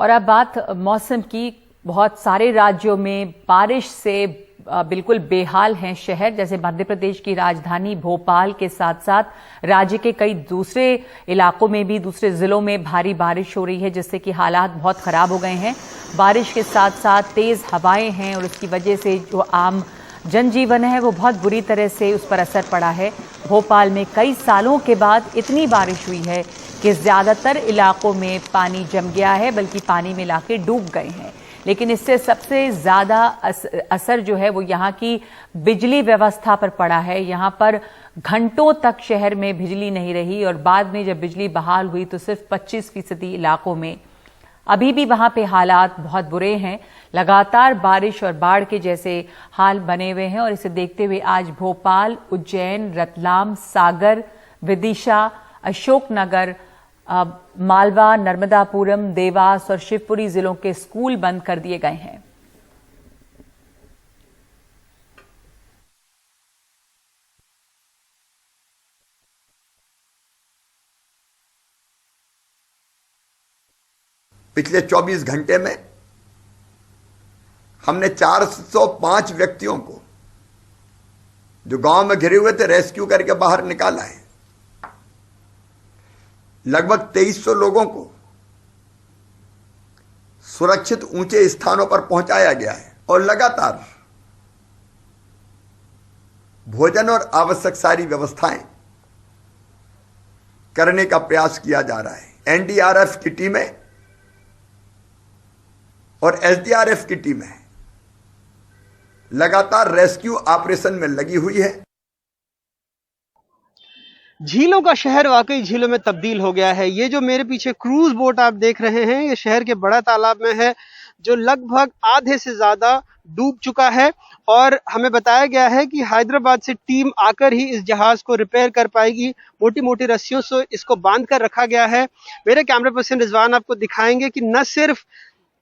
और अब बात मौसम की। बहुत सारे राज्यों में बारिश से बिल्कुल बेहाल हैं शहर, जैसे मध्य प्रदेश की राजधानी भोपाल के साथ साथ राज्य के कई दूसरे इलाकों में भी, दूसरे जिलों में भारी बारिश हो रही है, जिससे कि हालात बहुत खराब हो गए हैं। बारिश के साथ साथ तेज हवाएं हैं और उसकी वजह से जो आम जनजीवन है वो बहुत बुरी तरह से उस पर असर पड़ा है। भोपाल में कई सालों के बाद इतनी बारिश हुई है कि ज्यादातर इलाकों में पानी जम गया है, बल्कि पानी में लाके डूब गए हैं। लेकिन इससे सबसे ज्यादा असर जो है वो यहाँ की बिजली व्यवस्था पर पड़ा है। यहाँ पर घंटों तक शहर में बिजली नहीं रही और बाद में जब बिजली बहाल हुई तो सिर्फ 25% इलाकों में। अभी भी वहां पे हालात बहुत बुरे हैं। लगातार बारिश और बाढ़ के जैसे हाल बने हुए हैं और इसे देखते हुए आज भोपाल, उज्जैन, रतलाम, सागर, विदिशा, अशोकनगर, मालवा, नर्मदापुरम, देवास और शिवपुरी जिलों के स्कूल बंद कर दिए गए हैं। पिछले 24 घंटे में हमने 405 व्यक्तियों को जो गांव में घिरे हुए थे रेस्क्यू करके बाहर निकाला है। लगभग 2300 लोगों को सुरक्षित ऊंचे स्थानों पर पहुंचाया गया है और लगातार भोजन और आवश्यक सारी व्यवस्थाएं करने का प्रयास किया जा रहा है। एनडीआरएफ की टीमें और एसडीआरएफ की टीमें लगातार रेस्क्यू ऑपरेशन में लगी हुई है। झीलों का शहर वाकई झीलों में तब्दील हो गया है। ये जो मेरे पीछे क्रूज बोट आप देख रहे हैं, ये शहर के बड़ा तालाब में है जो लगभग आधे से ज्यादा डूब चुका है। और हमें बताया गया है कि हैदराबाद से टीम आकर ही इस जहाज को रिपेयर कर पाएगी। मोटी मोटी रस्सियों से इसको बांध कर रखा गया है। मेरे कैमरा पर्सन रिजवान आपको दिखाएंगे कि न सिर्फ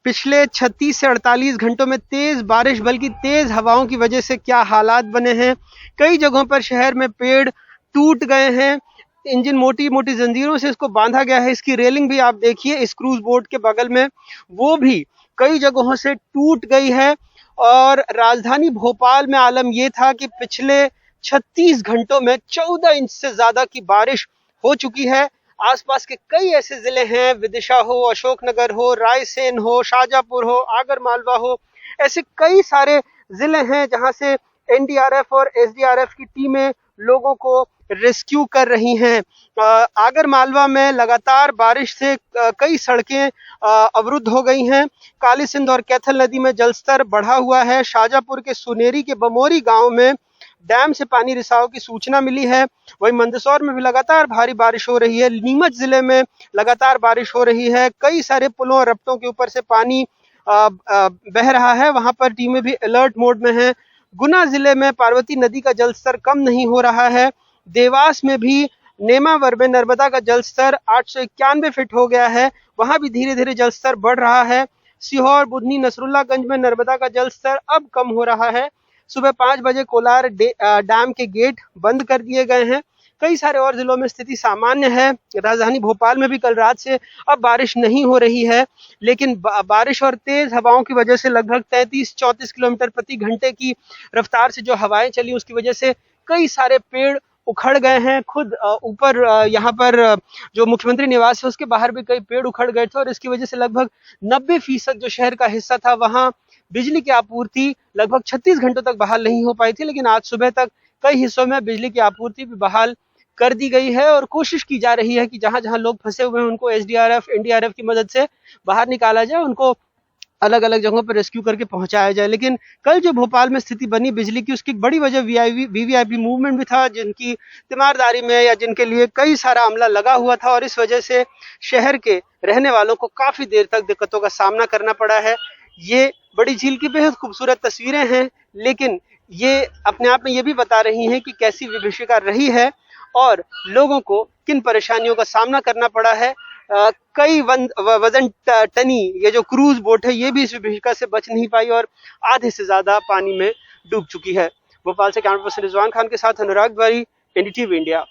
पिछले 36 से 48 घंटों में तेज बारिश बल्कि तेज हवाओं की वजह से क्या हालात बने हैं। कई जगहों पर शहर में पेड़ टूट गए हैं। इंजन मोटी मोटी जंजीरों से इसको बांधा गया है। इसकी रेलिंग भी आप देखिए इस क्रूज बोट के बगल में, वो भी कई जगहों से टूट गई है। और राजधानी भोपाल में आलम यह था कि पिछले 36 घंटों में 14 इंच से ज्यादा की बारिश हो चुकी है। आसपास के कई ऐसे जिले हैं, विदिशा हो, अशोकनगर हो, रायसेन हो, शाजापुर हो, आगर मालवा हो, ऐसे कई सारे जिले हैं जहां से एनडीआरएफ और एसडीआरएफ की टीमें लोगों को रेस्क्यू कर रही हैं। आगर मालवा में लगातार बारिश से कई सड़कें अवरुद्ध हो गई हैं। काली सिंध और कैथल नदी में जलस्तर बढ़ा हुआ है। शाजापुर के सुनेरी के बमोरी गांव में डैम से पानी रिसाव की सूचना मिली है। वहीं मंदसौर में भी लगातार भारी बारिश हो रही है। नीमच जिले में लगातार बारिश हो रही है। कई सारे पुलों और रपटों के ऊपर से पानी बह रहा है, वहां पर टीमें भी अलर्ट मोड में हैं। गुना जिले में पार्वती नदी का जलस्तर कम नहीं हो रहा है। देवास में भी नेमावर में नर्मदा का जलस्तर 891 फीट हो गया है, वहां भी धीरे धीरे जलस्तर बढ़ रहा है। सीहोर, बुधनी, नसरुल्लागंज में नर्मदा का जलस्तर अब कम हो रहा है। सुबह 5 बजे कोलार डैम के गेट बंद कर दिए गए हैं। कई सारे और जिलों में स्थिति सामान्य है। राजधानी भोपाल में भी कल रात से अब बारिश नहीं हो रही है, लेकिन बारिश और तेज हवाओं की वजह से लगभग 33-34 किलोमीटर प्रति घंटे की रफ्तार से जो हवाएं चली, उसकी वजह से कई सारे पेड़ उखड़ गए हैं। खुद ऊपर यहाँ पर जो मुख्यमंत्री निवास है उसके बाहर भी कई पेड़ उखड़ गए थे और इसकी वजह से लगभग 90% जो शहर का हिस्सा था वहां बिजली की आपूर्ति लगभग 36 घंटों तक बहाल नहीं हो पाई थी। लेकिन आज सुबह तक कई हिस्सों में बिजली की आपूर्ति भी बहाल कर दी गई है और कोशिश की जा रही है कि जहां जहां लोग फंसे हुए हैं उनको एसडीआरएफ, एनडीआरएफ की मदद से बाहर निकाला जाए, उनको अलग अलग जगहों पर रेस्क्यू करके पहुंचाया जाए। लेकिन कल जो भोपाल में स्थिति बनी बिजली की, उसकी एक बड़ी वजह वीवीआईपी मूवमेंट भी था, जिनकी तीमारदारी में या जिनके लिए कई सारा अमला लगा हुआ था और इस वजह से शहर के रहने वालों को काफी देर तक दिक्कतों का सामना करना पड़ा है। ये बड़ी झील की बेहद खूबसूरत तस्वीरें हैं, लेकिन ये अपने आप में ये भी बता रही हैं कि कैसी विभीषिका रही है और लोगों को किन परेशानियों का सामना करना पड़ा है। कई वजन टनी ये जो क्रूज बोट है ये भी इस विभीषिका से बच नहीं पाई और आधे से ज्यादा पानी में डूब चुकी है। भोपाल से कैमरा पर्सन रिजवान खान के साथ अनुराग द्वारी, एनडीटीवी इंडिया।